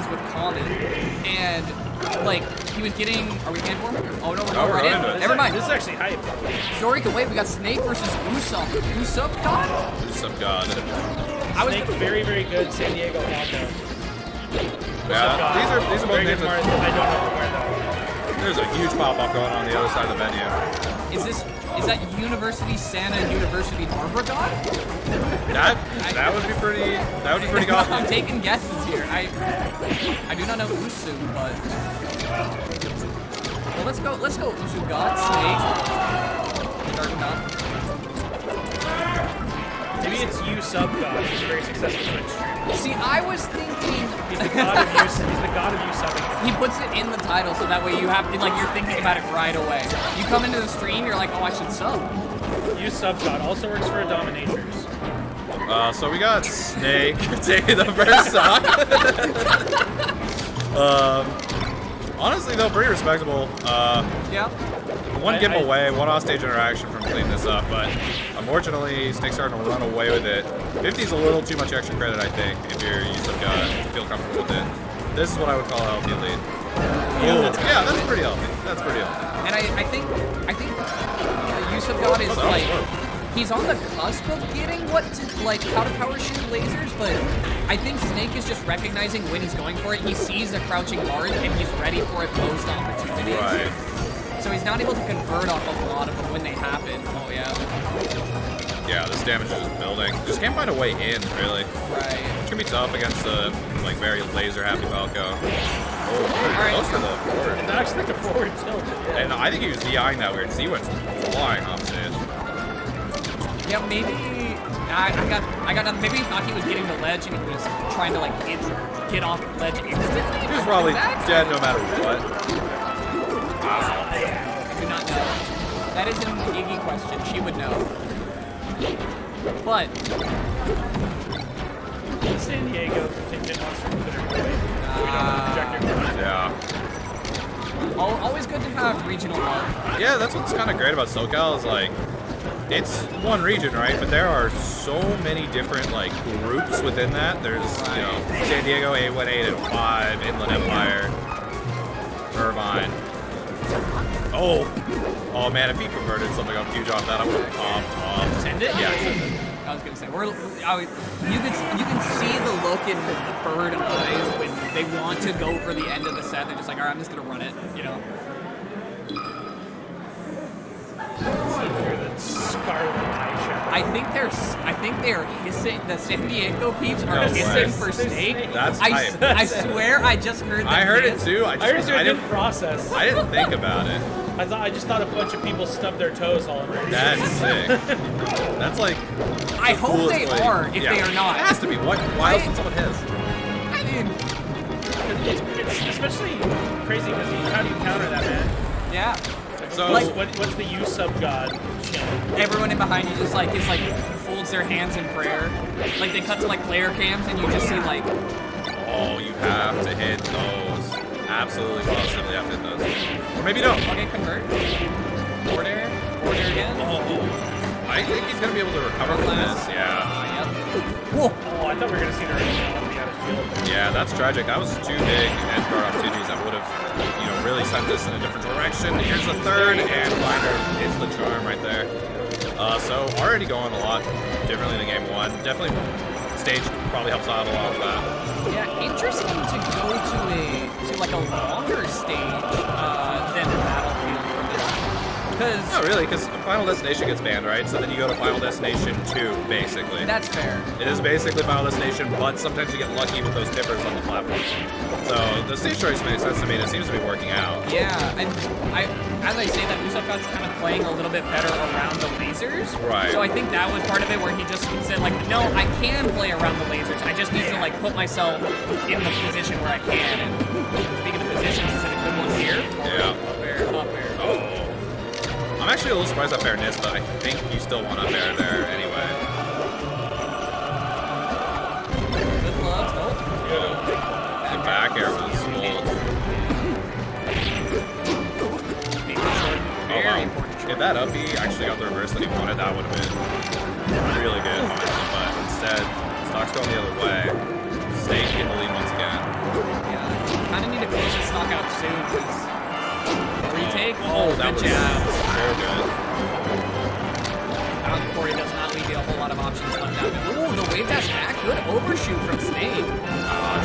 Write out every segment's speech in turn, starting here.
plays with Common, and like he was getting. Are we in for him? Oh no, we're No, going right in. Never mind. This is actually hype. Story can wait. We got Snake versus Usubgod. Usubgod. Snake, very, very good San Diego Falco. Yeah, these are both names. I don't know from where though. There's a huge pop-off going on the other side of the venue. Is that University Santa University Arbor-God? That would be pretty. That would be pretty awesome. I'm taking guesses here. I do not know Usu, but well, let's go Usubgod, Snake. Starting up. Maybe it's Usubgod. He's a very successful Twitch streamer. See, I was thinking He's the god of He's the god of Usubbing. he puts it in the title so that way you have like you're thinking about it right away. You come into the stream, you're like, oh, I should sub. Usubgod also works for a Dominatrix. So we got Snake taking the first stock. Honestly though, pretty respectable. Yeah. One giveaway, one offstage interaction from cleaning this up, but unfortunately, Snake's starting to run away with it. 50 is a little too much extra credit, I think, if you're Usubgod to feel comfortable with it. This is what I would call a healthy lead. Yeah, that's pretty healthy. That's pretty healthy. And I think Usubgod is like he's on the cusp of getting how to power shoot lasers, but I think Snake is just recognizing when he's going for it. He sees a crouching Marth and he's ready for it most opportunities. Right. So he's not able to convert off a lot of them when they happen. Oh yeah. Yeah, this damage is just building. Just can't find a way in, really. Right. It can be tough against the very laser happy Falco. Oh, right. close to the forward. Did not expect a forward tilt. Yeah. And I think he was DIing that weird because he went flying off stage. Yeah, maybe I got maybe he thought he was getting the ledge and he was trying to like get off the ledge instantly. He was probably dead no matter what. I do not know. That is an Iggy question. She would know. But San Diego contingent wants to consider moving. We don't know the trajectory. Yeah. Always good to have regional love. Yeah, that's what's kind of great about SoCal is like, it's one region, right? But there are so many different like groups within that. There's you know San Diego 818 and 5, Inland Empire, Irvine. Oh man! If he converted something up huge off that, I would have popped off. Send it? Yeah. Send it. I was gonna say you can see the look in the bird eyes when they want to go for the end of the set. They're just like, all right, I'm just gonna run it, you know. I think they're hissing. The San Diego peeps are hissing for Snake. That's hype. I swear I just heard that. I heard it too. I didn't process. I didn't think about it. I just thought a bunch of people stubbed their toes all over. That's sick. That's like. I hope they are. If they are not, it has to be. Why else would someone hiss? I mean, it's especially crazy because how do you counter that, man? Yeah. So what's the Usubgod chant? Everyone in behind you just folds their hands in prayer. Like they cut to like player cams and you just see like. Oh, you have to hit those. Absolutely, positively have to hit those. Or maybe don't. Okay, convert. Forward air again. Oh, I think he's gonna be able to recover from this. Yeah. Yep. Whoa. Oh, I thought we were gonna see the range be out of field. Yeah, that's tragic. That was two big edge guard opportunities that would have, really sent this in a different direction. Here's the third, and Blinder hits the charm right there. So already going a lot differently than game one. Definitely, stage probably helps out a lot with that. Yeah, interesting to go to like a longer stage than the Battlefield for this. Not really, because Final Destination gets banned, right? So then you go to Final Destination 2, basically. That's fair. It is basically Final Destination, but sometimes you get lucky with those tippers on the platform. So the stage choice makes sense to me, and it seems to be working out. Yeah, and as I say that, Usubgod's kind of playing a little bit better around the lasers. Right. So I think that was part of it where he just said, like, no, I can play around the lasers. I just need to, like, put myself in the position where I can. And speaking of positions, he's in a good one here. Yeah. Up air. Oh. I'm actually a little surprised at fairness, but I think you still want up air there anyway. Good love. Oh. The back air was old. Oh, wow. If that up B actually got the reverse that he wanted, that would have been really good. But instead, Stock's going the other way. Snake in the lead once again. Yeah. power shoot from Snake.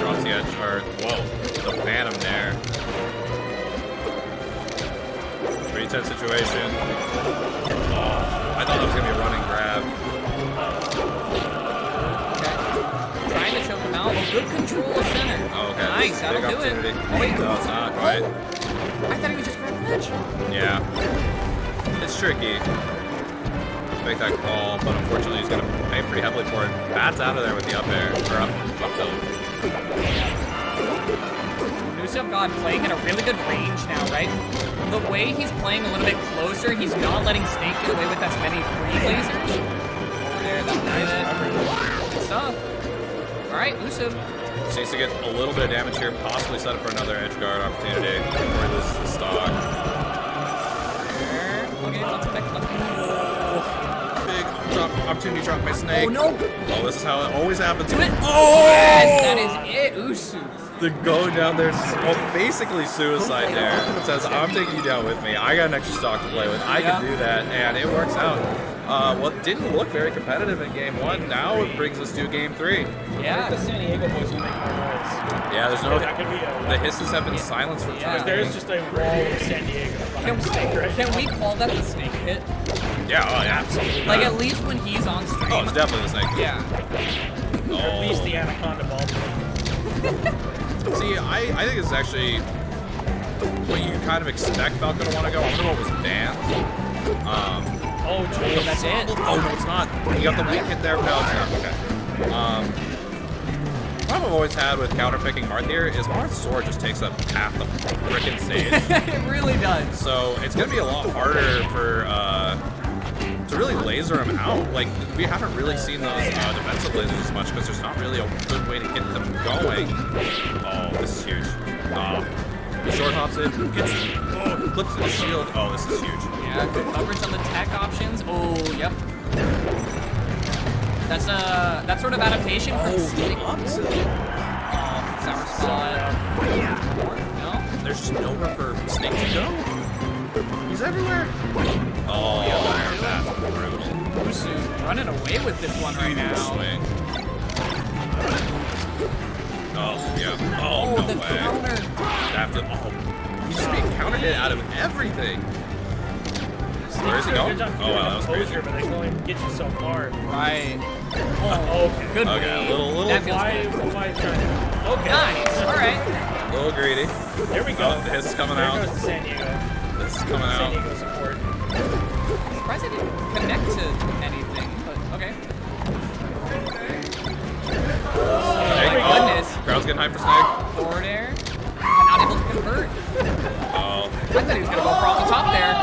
Drops the edge, or, whoa, the Phantom there. Pretty tense situation. I thought that was going to be a running grab. Okay. Trying to choke him out. Oh, good control of center. Oh, okay. Nice, that'll Big do it. opportunity. Oh, wait. No, it's not quite. I thought he was just grabbing the edge. Yeah. It's tricky to make that call, but unfortunately he's going to pay pretty heavily for it. Bats out of there with the up air, or up tilt. Usubgod playing at a really good range now, right? The way he's playing a little bit closer, he's not letting Snake get away with as many free lasers. Over there, that's nice. Good stuff. All right, Usub. So needs to get a little bit of damage here, possibly set up for another edge guard opportunity before he loses the stock. Okay, let's back left. Big drop, opportunity drop by Snake. Oh no! Oh, this is how it always happens. Do it! Oh! Yes, that is it, Usub. The go down there, well, basically suicide there. It says, I'm taking you down with me. I got an extra stock to play with. I can do that, and it works out. What didn't look very competitive in game 1, now it brings us to game 3. Yeah. The San Diego boys will make more noise. Yeah, there's no. That could be The hisses have been silenced for time. There is just a wall of San Diego behind Snake, right? Can we call that the Snake hit? Yeah, oh, yeah, absolutely. Like, at least when he's on stream. Oh, it's definitely the Snake. Yeah. Or at least the Anaconda ball. See, I think this is actually what you kind of expect Falco to want to go. I wonder what was banned. Oh, geez. That's it. Oh, no, it's not. You got the weak hit there. No, it's not. Okay. The problem I've always had with counterpicking Marth here is Marth's sword just takes up half the frickin' stage. It really does. So it's going to be a lot harder for to really laser him out. Like, we haven't really seen those defensive lasers as much because there's not really a good way to get them going. Oh, this is huge. Short hops in, clips the shield. Oh, this is huge. Yeah, good coverage on the tech options. Oh, yep. That's that sort of adaptation from Snake. Sour spot. No? There's just nowhere for Snake to go. He's everywhere. Oh, that's brutal. Usub running away with this one right now. Swing. Oh, yeah. Oh, no the way. counter. He's just being counter hit out of everything. Where is he going? Oh, wow, that was crazy. But they can only get you so far. Right. Oh, okay. Good. Okay, a little. That feels Why trying to? Okay. nice. All right. A little greedy. There we go. Oh, this is coming there out. There goes the San Diego. This is coming San out. Diego support. Surprised I didn't connect to anything, but okay. Snake. my goodness. Crowd's getting hyped for Snake. Forward air. Not able to convert. Oh. I thought he was gonna go for off the top there.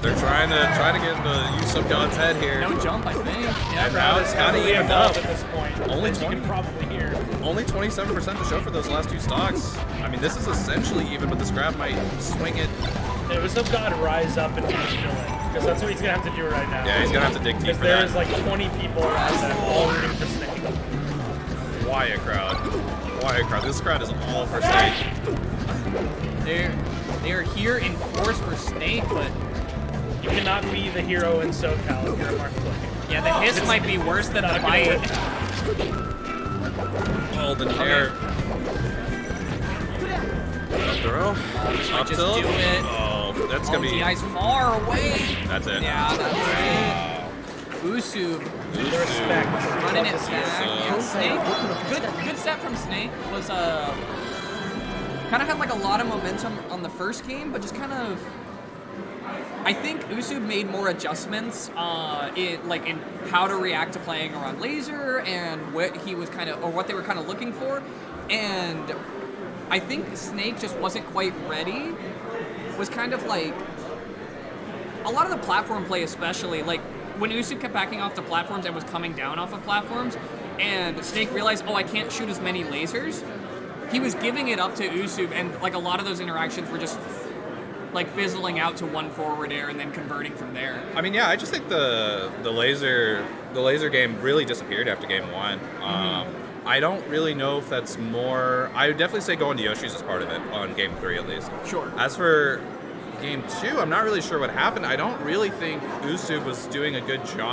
They're trying to get into Usubgod's head here. No jump, I think. Yeah, And now it's kind of evened up. At this point. Only As you 20. can probably hear. Only 27% to show for those last two stocks. I mean, this is essentially even, but this grab might swing it. There was some god rise up and finish fill in. Because that's what he's going to have to do right now. Yeah, he's going to have to dig deep Because for there that. is like 20 people around that are all rooting for Snake. Quiet crowd. Quiet crowd. This crowd is all for Snake. They're here in force for Snake, but You cannot be the hero in SoCal if you're a Marth player. yeah, the hiss might be worse than the Not gonna bite. work. Oh, the nair. Throw. This might Up just tilt. do it. Oh, that's Oh, going to be... DI's far away. That's it. Yeah, that's it. Usub The respect. running it Love to see back. Yeah, Snake. Good step from Snake. Was kind of had like a lot of momentum on the first game, but just kind of. I think Usub made more adjustments in how to react to playing around laser and what he was what they were kind of looking for, and I think Snake just wasn't quite ready. Was kind of like a lot of the platform play, especially like when Usub kept backing off the platforms and was coming down off of platforms, and Snake realized, oh, I can't shoot as many lasers. He was giving it up to Usub, and like a lot of those interactions were just like fizzling out to one forward air and then converting from there. I mean, yeah, I just think the laser game really disappeared after game 1. I don't really know if that's more... I would definitely say going to Yoshi's is part of it on game 3 at least. Sure. As for game 2, I'm not really sure what happened. I don't really think Usub was doing a good job